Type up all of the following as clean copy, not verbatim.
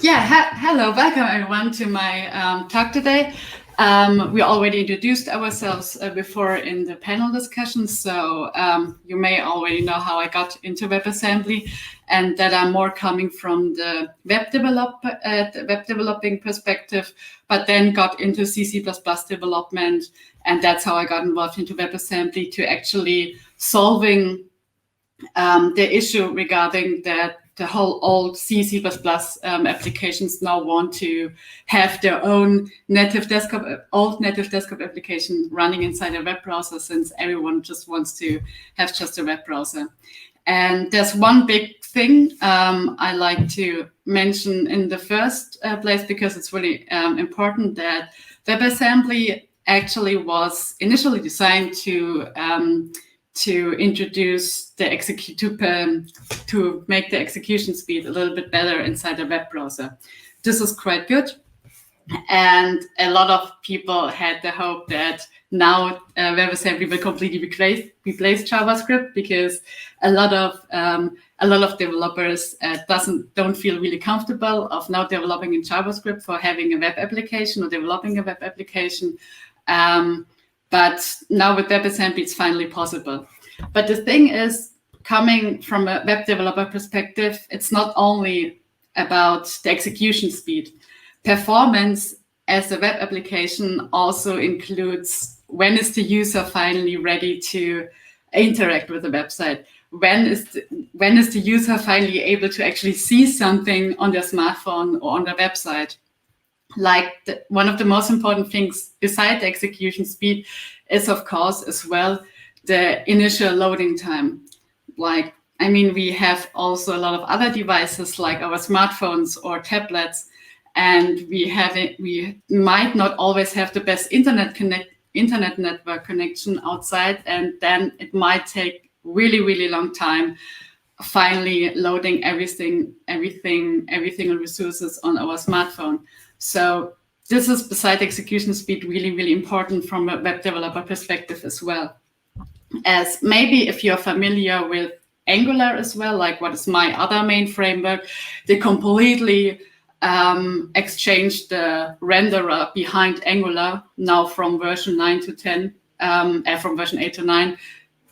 Hello, welcome everyone to my talk today. We already introduced ourselves before in the panel discussion, so you may already know how I got into WebAssembly, and that I'm more coming from the web developing perspective, but then got into C++ development, and that's how I got involved into WebAssembly to actually solving the issue regarding that the whole old C++ applications now want to have their own native desktop application running inside a web browser, since everyone just wants to have just a web browser. And there's one big thing I like to mention in the first place, because it's really important, that WebAssembly actually was initially designed to introduce the to make the execution speed a little bit better inside a web browser. This is quite good, and a lot of people had the hope that now WebAssembly will completely replace JavaScript, because a lot of developers don't feel really comfortable of now developing in JavaScript for having a web application or developing a web application. But now with WebAssembly, it's finally possible. But the thing is, coming from a web developer perspective, it's not only about the execution speed. Performance as a web application also includes when is the user finally ready to interact with the website? When is the user finally able to actually see something on their smartphone or on their website? Like one of the most important things beside the execution speed is, of course, as well, the initial loading time. We have also a lot of other devices like our smartphones or tablets, and we might not always have the best internet network connection outside, and then it might take really long time finally loading everything and resources on our smartphone. So this is, beside execution speed, really important from a web developer perspective as well. As maybe if you're familiar with Angular as well, like what is my other main framework, they completely exchanged the renderer behind Angular now from version 9 to 10, from version 8 to 9,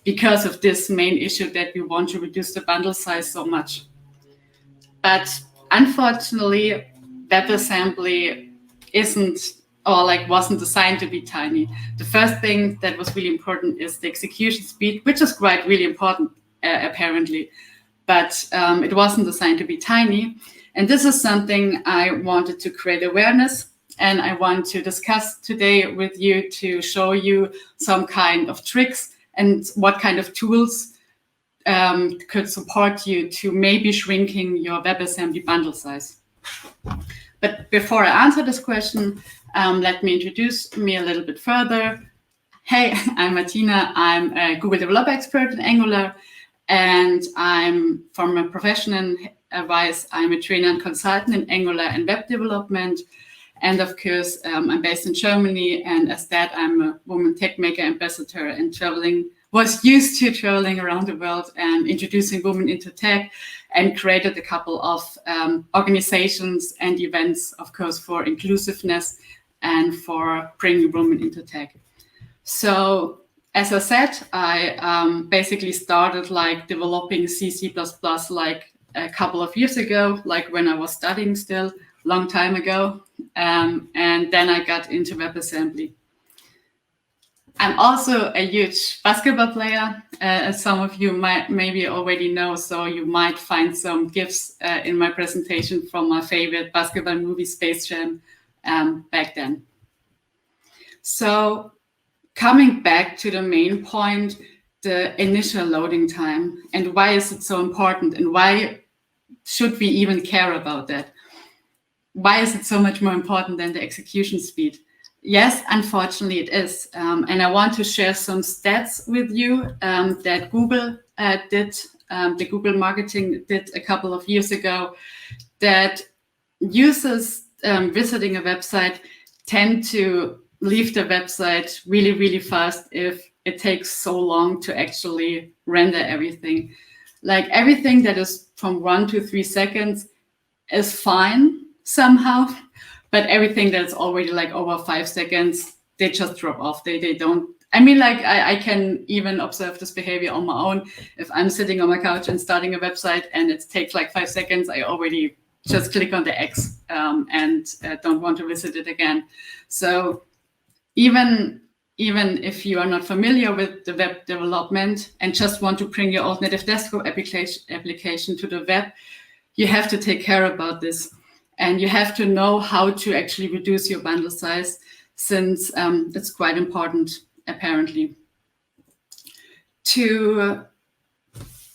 because of this main issue that we want to reduce the bundle size so much. But unfortunately, WebAssembly wasn't designed to be tiny. The first thing that was really important is the execution speed, which is quite really important, apparently, but it wasn't designed to be tiny. And this is something I wanted to create awareness, and I want to discuss today with you to show you some kind of tricks and what kind of tools could support you to maybe shrinking your WebAssembly bundle size. But before I answer this question, let me introduce me a little bit further. Hey, I'm Martina. I'm a Google developer expert in Angular, and I'm from a professional wise, I'm a trainer and consultant in Angular and web development. And of course, I'm based in Germany, and as that, I'm a woman tech maker ambassador and was used to traveling around the world and introducing women into tech, and created a couple of organizations and events, of course, for inclusiveness and for bringing women into tech. So, as I said, I basically started developing C++ a couple of years ago, when I was studying still, long time ago, and then I got into WebAssembly. I'm also a huge basketball player, as some of you might maybe already know, so you might find some GIFs in my presentation from my favorite basketball movie, Space Jam, back then. So coming back to the main point, the initial loading time, and why is it so important, and why should we even care about that? Why is it so much more important than the execution speed? Yes, unfortunately it is. And I want to share some stats with you that Google did, the Google marketing did a couple of years ago, that users visiting a website tend to leave the website really fast if it takes so long to actually render everything. Everything that is from 1 to 3 seconds is fine, somehow, but everything that's already like over 5 seconds, they just drop off. They don't. I mean, like I can even observe this behavior on my own. If I'm sitting on my couch and starting a website and it takes like 5 seconds, I already just click on the X and don't want to visit it again. So even if you are not familiar with the web development and just want to bring your old native desktop application to the web, you have to take care about this. And you have to know how to actually reduce your bundle size, since it's quite important, apparently. To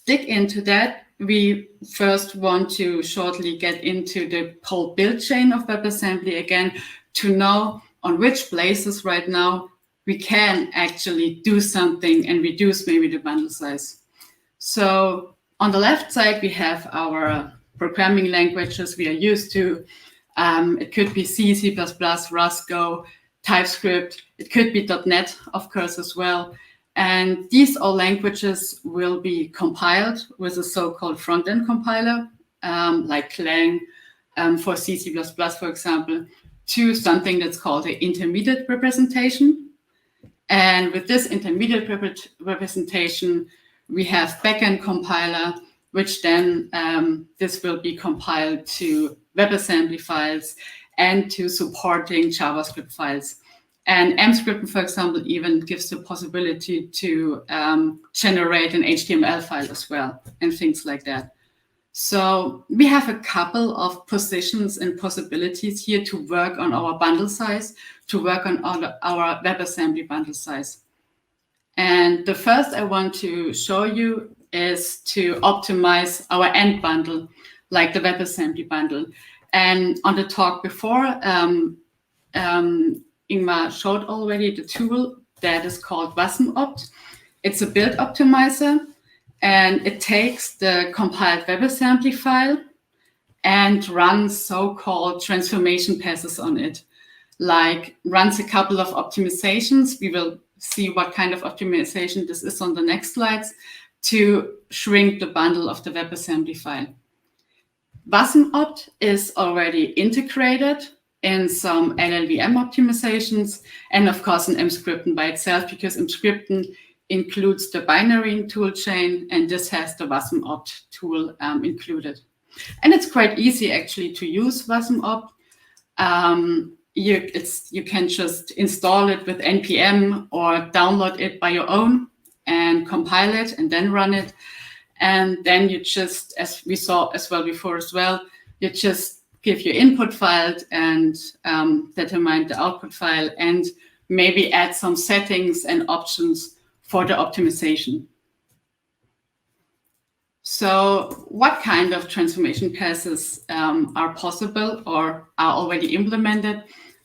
dig into that, we first want to shortly get into the whole build chain of WebAssembly again, to know on which places right now we can actually do something and reduce maybe the bundle size. So on the left side, we have our programming languages we are used to. It could be C, C++, Rust, Go, TypeScript. It could be .NET, of course, as well. And these all languages will be compiled with a so-called front-end compiler, like Clang for C, C++, for example, to something that's called an intermediate representation. And with this intermediate representation, we have backend compiler, which then this will be compiled to WebAssembly files and to supporting JavaScript files. And mscript, for example, even gives the possibility to generate an HTML file as well, and things like that. So we have a couple of positions and possibilities here to work on our bundle size, to work on our WebAssembly bundle size. And the first I want to show you is to optimize our end bundle, like the WebAssembly bundle. And on the talk before, Ingmar showed already the tool that is called WasmOpt. It's a build optimizer, and it takes the compiled WebAssembly file and runs so-called transformation passes on it, like runs a couple of optimizations. We will see what kind of optimization this is on the next slides, to shrink the bundle of the WebAssembly file. WasmOpt is already integrated in some LLVM optimizations, and of course in mscripten by itself, because mscripten includes the binary toolchain, and this has the WasmOpt tool included. And it's quite easy actually to use WasmOpt. You can just install it with npm or download it by your own and compile it and then run it. And then you just, as we saw as well before as well, you just give your input file and determine the output file, and maybe add some settings and options for the optimization. So what kind of transformation passes are possible or are already implemented?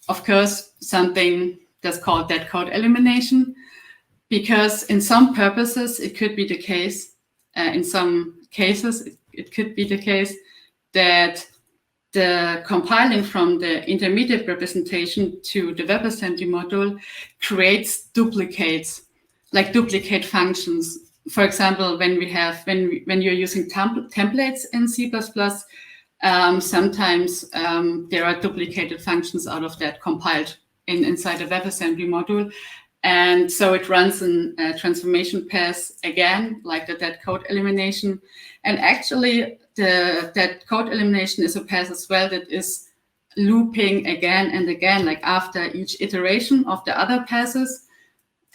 Of course, something that's called dead code elimination, because in some purposes, it could be the case, in some cases, it could be the case that the compiling from the intermediate representation to the WebAssembly module creates duplicates, like duplicate functions. For example, when you're using templates in C++, sometimes there are duplicated functions out of that compiled inside the WebAssembly module. And so it runs a transformation pass again, like the dead code elimination. And actually, the dead code elimination is a pass as well that is looping again and again, like after each iteration of the other passes.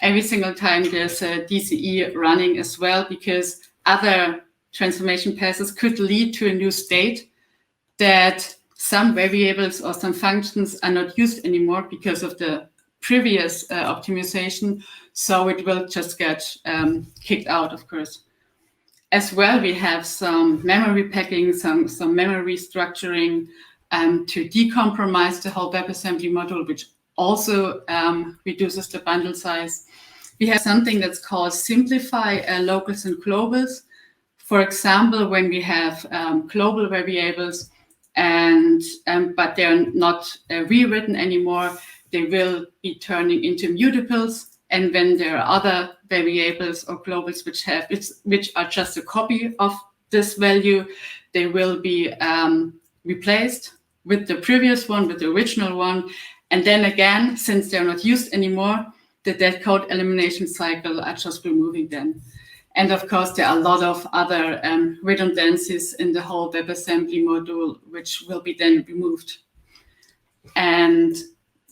Every single time there's a DCE running as well, because other transformation passes could lead to a new state that some variables or some functions are not used anymore because of the previous optimization. So it will just get kicked out, of course. As well, we have some memory packing, some memory structuring to decompromise the whole WebAssembly module, which also reduces the bundle size. We have something that's called simplify locals and globals. For example, when we have global variables and but they're not rewritten anymore, they will be turning into mutables. And when there are other variables or globals which are just a copy of this value, they will be replaced with the previous one, with the original one. And then again, since they're not used anymore, the dead code elimination cycle are just removing them. And of course, there are a lot of other redundancies in the whole WebAssembly module, which will be then removed. And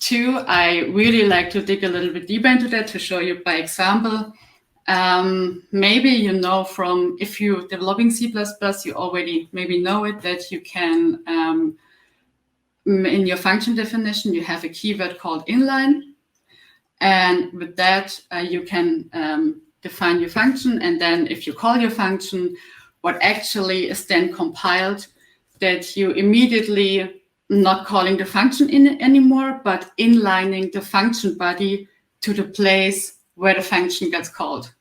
two, I really like to dig a little bit deeper into that to show you by example. Maybe you know from, if you're developing C++, you already maybe know it, that you can, in your function definition, you have a keyword called inline. And with that, you can define your function. And then if you call your function, what actually is then compiled, that you immediately not calling the function in anymore, but inlining the function body to the place where the function gets called.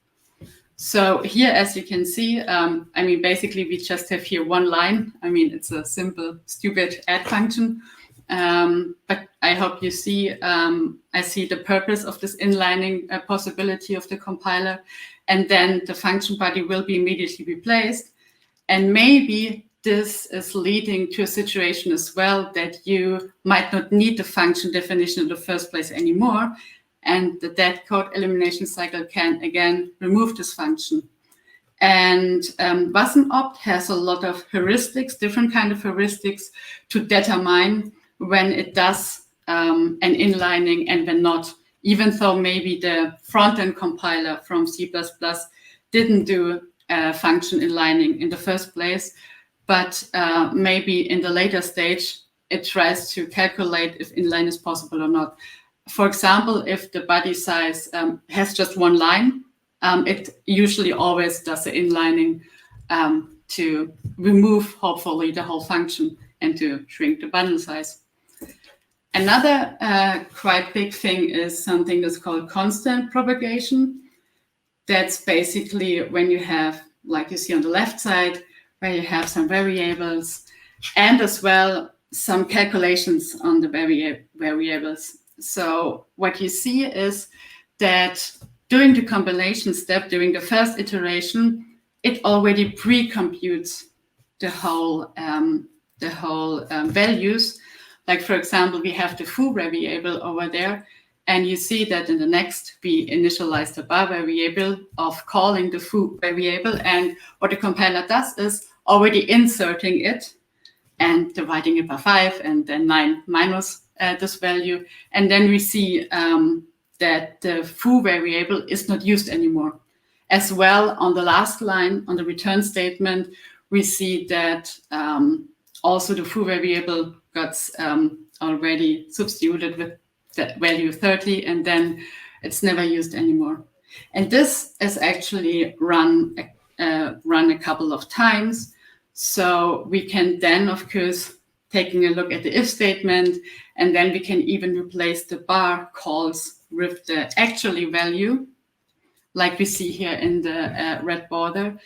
So here, as you can see, I mean, basically we just have here one line. I mean, it's a simple, stupid add function. But I hope you see, I see the purpose of this inlining possibility of the compiler. And then the function body will be immediately replaced. And maybe this is leading to a situation as well that you might not need the function definition in the first place anymore. And the dead code elimination cycle can again remove this function. And WasmOpt has a lot of heuristics, different kind of heuristics to determine when it does an inlining and when not, even though maybe the front-end compiler from C++ didn't do function inlining in the first place, but maybe in the later stage, it tries to calculate if inline is possible or not. For example, if the body size has just one line, it usually always does the inlining to remove, hopefully, the whole function and to shrink the bundle size. Another quite big thing is something that's called constant propagation. That's basically when you have, like you see on the left side, where you have some variables and as well some calculations on the variables. So what you see is that during the compilation step, during the first iteration, it already pre-computes the whole values. Like, for example, we have the foo variable over there, and you see that in the next, we initialize the bar variable of calling the foo variable, and what the compiler does is already inserting it and dividing it by 5, and then 9 minus this value. And then we see that the foo variable is not used anymore. As well, on the last line, on the return statement, we see that also the foo variable got already substituted with the value 30, and then it's never used anymore. And this is actually run a couple of times. So we can then, of course, taking a look at the if statement, and then we can even replace the bar calls with the actually value, like we see here in the red border.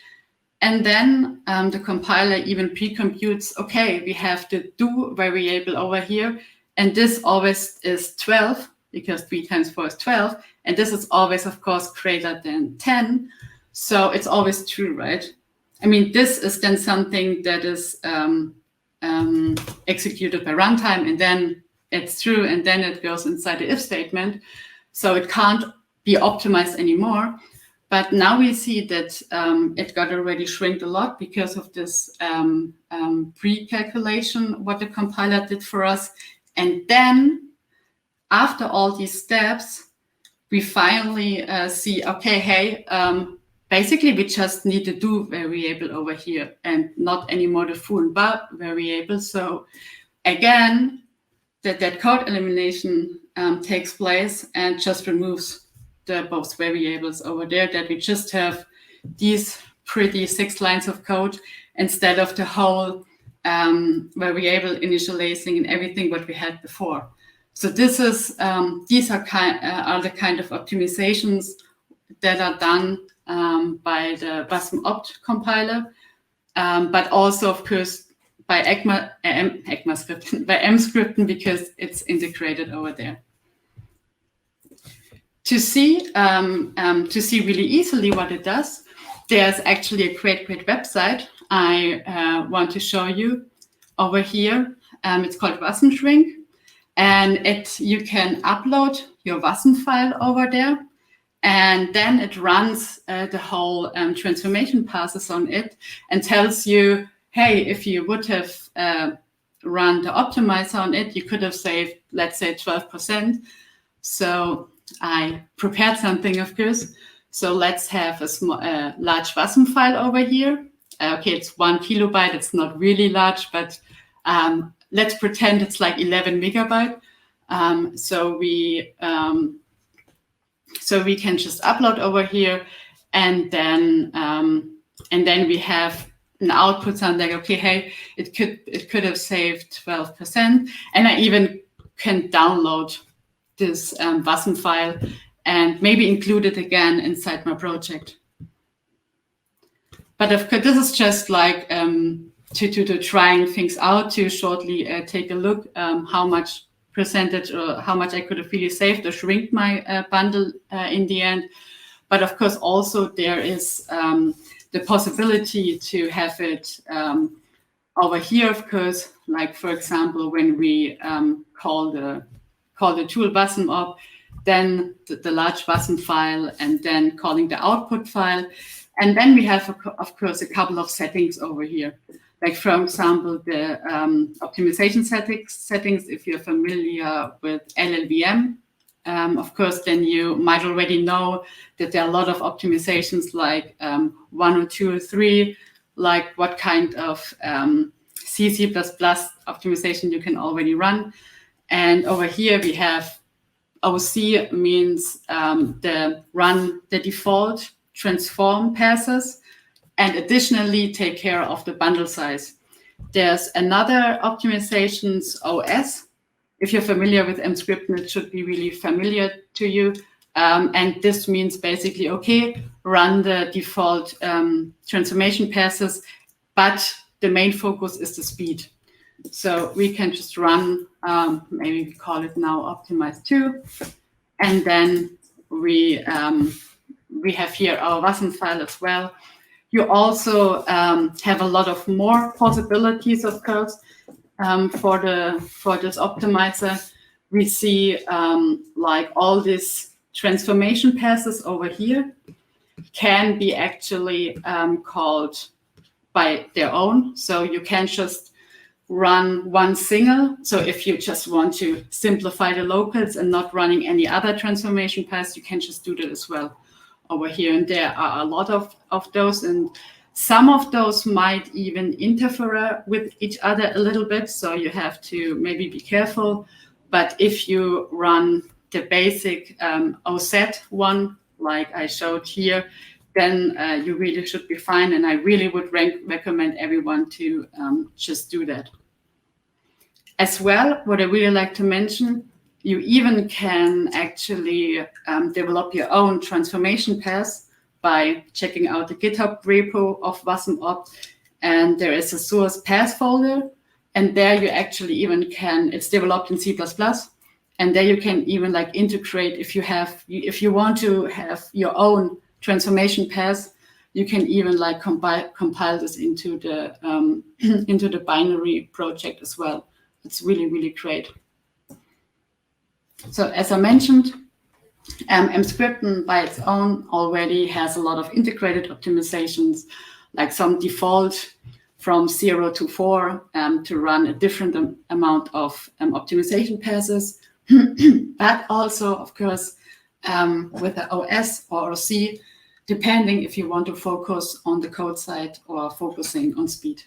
And then the compiler even pre-computes, okay, we have the do variable over here, and this always is 12, because 3 times 4 is 12, and this is always, of course, greater than 10, so it's always true, right? I mean, this is then something that is executed by runtime, and then it's true, and then it goes inside the if statement, so it can't be optimized anymore. But now we see that it got already shrinked a lot because of this pre-calculation, what the compiler did for us. And then after all these steps, we finally see, okay, hey, basically we just need the do variable over here and not anymore the foo and bar variable. So again, that code elimination takes place and just removes the both variables over there, that we just have these pretty 6 lines of code instead of the whole variable initializing and everything what we had before. So this is these are the kind of optimizations that are done by the WasmOpt compiler, but also, of course, by mscripten, because it's integrated over there. To see really easily what it does, there's actually a great website I want to show you over here. It's called Wasm Shrink, and you can upload your Wasm file over there, and then it runs the whole transformation passes on it and tells you, hey, if you would have run the optimizer on it, you could have saved, let's say, 12%. So I prepared something, of course. So let's have a large Wasm file over here. Okay, it's 1 kilobyte. It's not really large, but let's pretend it's like 11 megabyte. So we can just upload over here, and then we have an output sound like, okay, hey, it could have saved 12%, and I even can download this Wasm file and maybe include it again inside my project. But of course, this is just like to trying things out, to shortly take a look how much percentage or how much I could have really saved or shrink my bundle in the end. But of course, also there is the possibility to have it over here, of course, like for example, when we call the tool Wasm up, then the large Wasm file, and then calling the output file. And then we have, of course, a couple of settings over here. Like, for example, the optimization settings, if you're familiar with LLVM, of course, then you might already know that there are a lot of optimizations like 1 or 2 or 3, like what kind of C++ optimization you can already run. And over here we have OC, means run the default transform passes, and additionally take care of the bundle size. There's another optimizations OS. If you're familiar with mscripten, it should be really familiar to you. And this means basically, okay, run the default transformation passes, but the main focus is the speed. So we can just run, maybe we call it now optimize 2, and then we have here our Wasm file as well. You also have a lot of more possibilities, of course, for this optimizer. We see like all these transformation passes over here can be actually called by their own. So you can just run one single. So if you just want to simplify the locals and not running any other transformation paths, you can just do that as well over here. And there are a lot of those, and some of those might even interfere with each other a little bit. So you have to maybe be careful. But if you run the basic OZ one, like I showed here, then you really should be fine. And I really would recommend everyone to just do that. As well, what I really like to mention, you even can actually develop your own transformation paths by checking out the GitHub repo of WasmOpt. And there is a source path folder. And there you actually even can, it's developed in C++. And there you can even like integrate, if you want to have your own transformation paths, you can even like compile this into the binary project as well. It's really, really great. So as I mentioned, mscripten by its own already has a lot of integrated optimizations, like some default from 0 to 4 to run a different amount of optimization passes. But also, of course, with the OS or OC, depending if you want to focus on the code side or focusing on speed.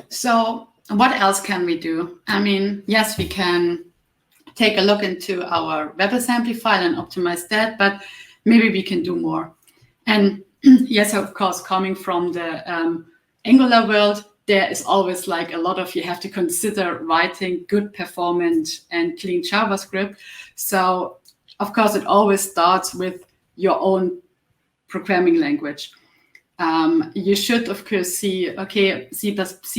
So what else can we do? I mean, yes, we can take a look into our WebAssembly file and optimize that, but maybe we can do more. And yes, of course, coming from the Angular world, there is always like a lot of, you have to consider writing good performant and clean JavaScript. So of course, it always starts with your own programming language. You should, of course, see, okay, C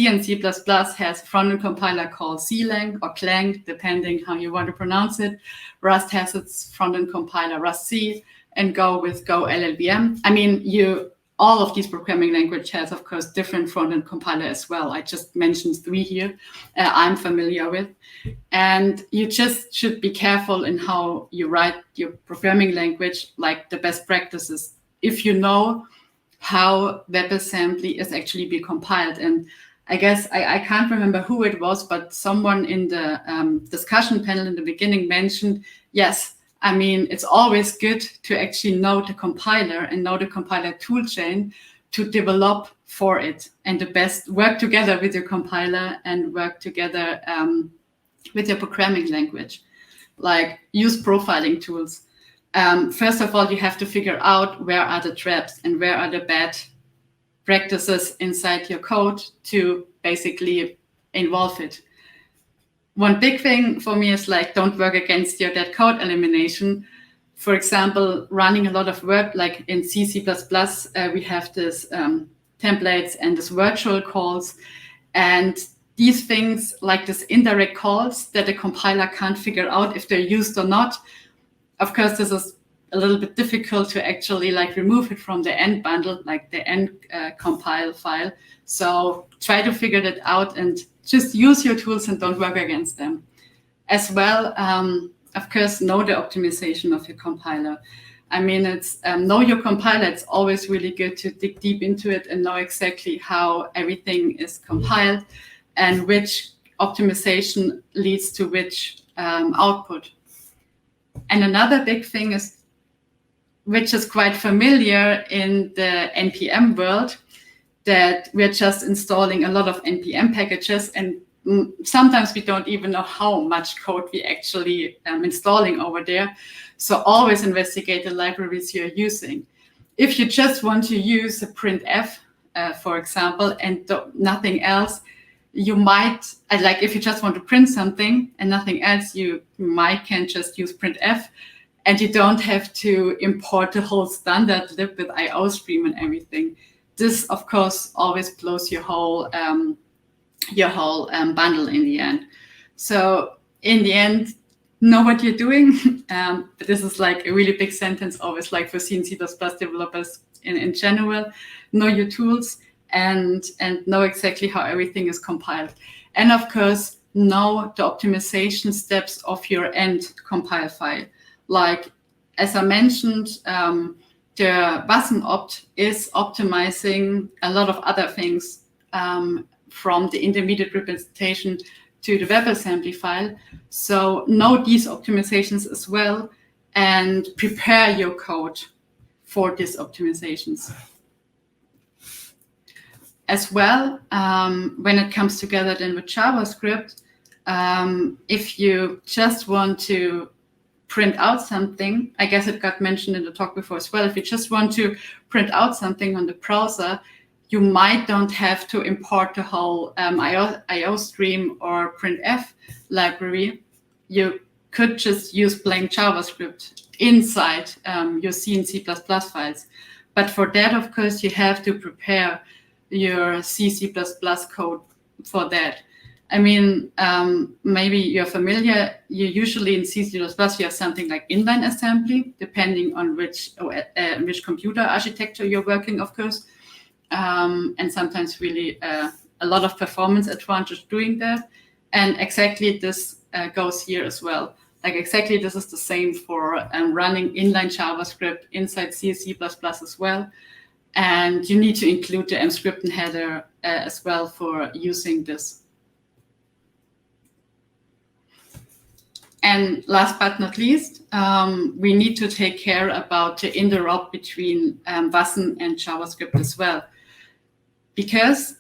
and C++ has a front-end compiler called CLang or Clang, depending how you want to pronounce it. Rust has its front-end compiler, Rust C, and Go with Go LLVM. I mean, you all of these programming language has, of course, different front-end compiler as well. I just mentioned 3 here I'm familiar with. And you just should be careful in how you write your programming language, like the best practices, if you know how WebAssembly is actually be compiled. And I guess I can't remember who it was, but someone in the discussion panel in the beginning mentioned, yes, I mean, it's always good to actually know the compiler and know the compiler toolchain to develop for it, and the best work together with your compiler and work together with your programming language. Like use profiling tools. First of all, you have to figure out where are the traps and where are the bad practices inside your code to basically involve it. One big thing for me is like, don't work against your dead code elimination. For example, running a lot of work, like in C++, we have this templates and this virtual calls, and these things like this indirect calls that the compiler can't figure out if they're used or not. Of course, this is a little bit difficult to actually like remove it from the end bundle, like the end compile file. So try to figure that out and just use your tools and don't work against them. As well, of course, know the optimization of your compiler. I mean, it's know your compiler. It's always really good to dig deep into it and know exactly how everything is compiled and which optimization leads to which output. And another big thing is, which is quite familiar in the NPM world, that we're just installing a lot of NPM packages, and sometimes we don't even know how much code we actually installing over there. So always investigate the libraries you're using. If you just want to use a printf, for example, and nothing else, you might, like if you just want to print something and nothing else, you might can just use printf, and you don't have to import the whole standard lib with IOStream and everything. This, of course, always blows your whole bundle in the end. So in the end, know what you're doing. But this is like a really big sentence, always like for C and C++ developers in general. Know your tools and know exactly how everything is compiled. And of course, know the optimization steps of your end compile file. Like, as I mentioned, the WasmOpt is optimizing a lot of other things from the intermediate representation to the WebAssembly file. So know these optimizations as well and prepare your code for these optimizations. As well, when it comes together then with JavaScript, if you just want to print out something, I guess it got mentioned in the talk before as well, if you just want to print out something on the browser, you might don't have to import the whole IOStream or printf library. You could just use plain JavaScript inside your C and C++ files. But for that, of course, you have to prepare your C++ code for that. I mean, maybe you're familiar, you usually in C++ you have something like inline assembly, depending on which computer architecture you're working, of course. And sometimes really a lot of performance advantage doing that. And exactly this goes here as well. Like exactly this is the same for running inline JavaScript inside C as well. And you need to include the mscripten header as well for using this. And last but not least, we need to take care about the interop between WASM and JavaScript as well. Because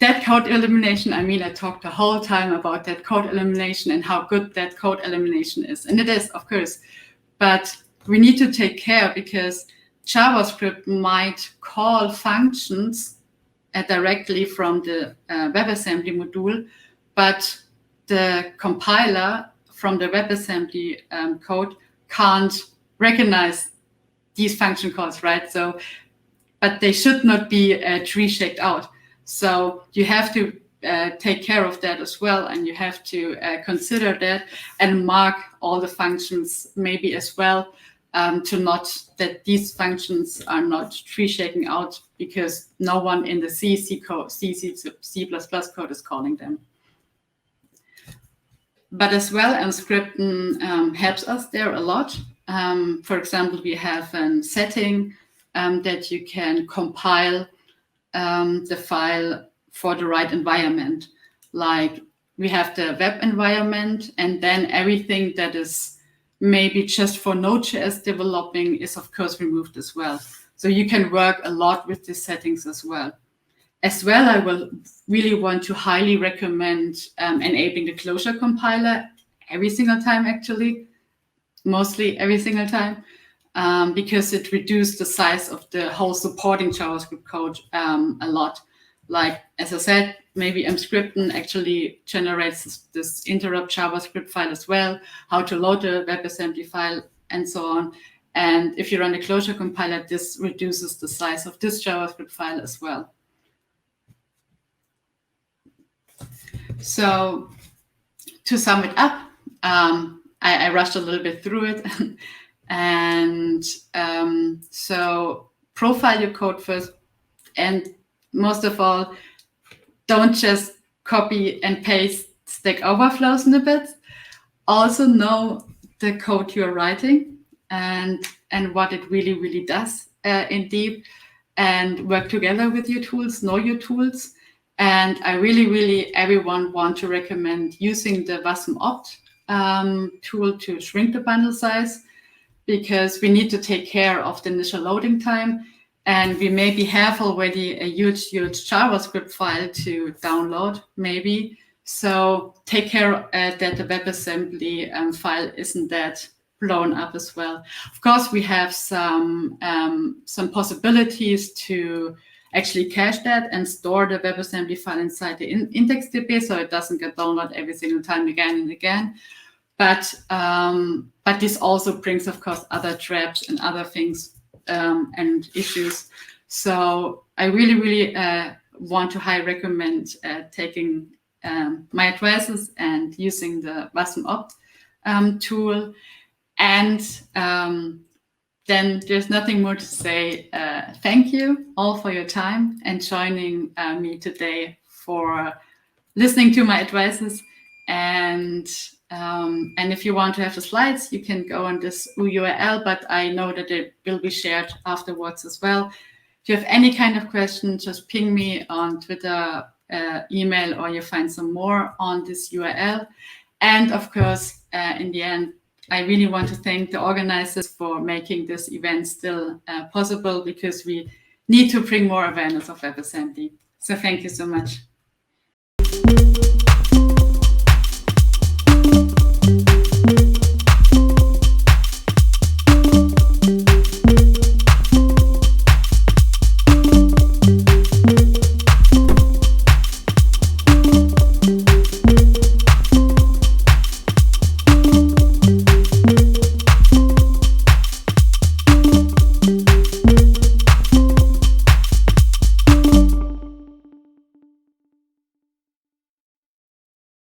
that code elimination, I mean, I talked the whole time about that code elimination and how good that code elimination is. And it is, of course. But we need to take care because JavaScript might call functions directly from the WebAssembly module, but the compiler from the WebAssembly code can't recognize these function calls, right? So, but they should not be tree-shaped out. So you have to take care of that as well, and you have to consider that and mark all the functions maybe as well that these functions are not tree shaking out because no one in the C code, C++ code is calling them. But as well, mscripten helps us there a lot. For example, we have a setting that you can compile the file for the right environment. Like we have the web environment, and then everything that is maybe just for Node.js developing is of course removed as well. So you can work a lot with these settings as well. As well, I will really want to highly recommend enabling the closure compiler every single time, actually, mostly every single time, because it reduced the size of the whole supporting JavaScript code a lot. Like, as I said, maybe mscripten actually generates this interrupt JavaScript file as well, how to load the WebAssembly file, and so on. And if you run the closure compiler, this reduces the size of this JavaScript file as well. So to sum it up, I rushed a little bit through it. And so profile your code first. And most of all, don't just copy and paste Stack Overflow snippets. Also know the code you're writing and what it really, really does in deep, and work together with your tools, know your tools. And I really, really, everyone want to recommend using the WASM-opt tool to shrink the bundle size, because we need to take care of the initial loading time. And we maybe have already a huge JavaScript file to download, maybe. So take care that the WebAssembly file isn't that blown up as well. Of course, we have some possibilities to actually cache that and store the WebAssembly file inside the IndexedDB, so it doesn't get downloaded every single time again and again. But this also brings, of course, other traps and other things and issues. So I really, really want to highly recommend taking my advices and using the WASM-opt tool. And then there's nothing more to say. Thank you all for your time and joining me today, for listening to my advices. And if you want to have the slides, you can go on this URL, but I know that it will be shared afterwards as well. If you have any kind of question, just ping me on Twitter, email, or you find some more on this URL. And of course, in the end, I really want to thank the organizers for making this event still possible, because we need to bring more awareness of WebAssembly. So thank you so much.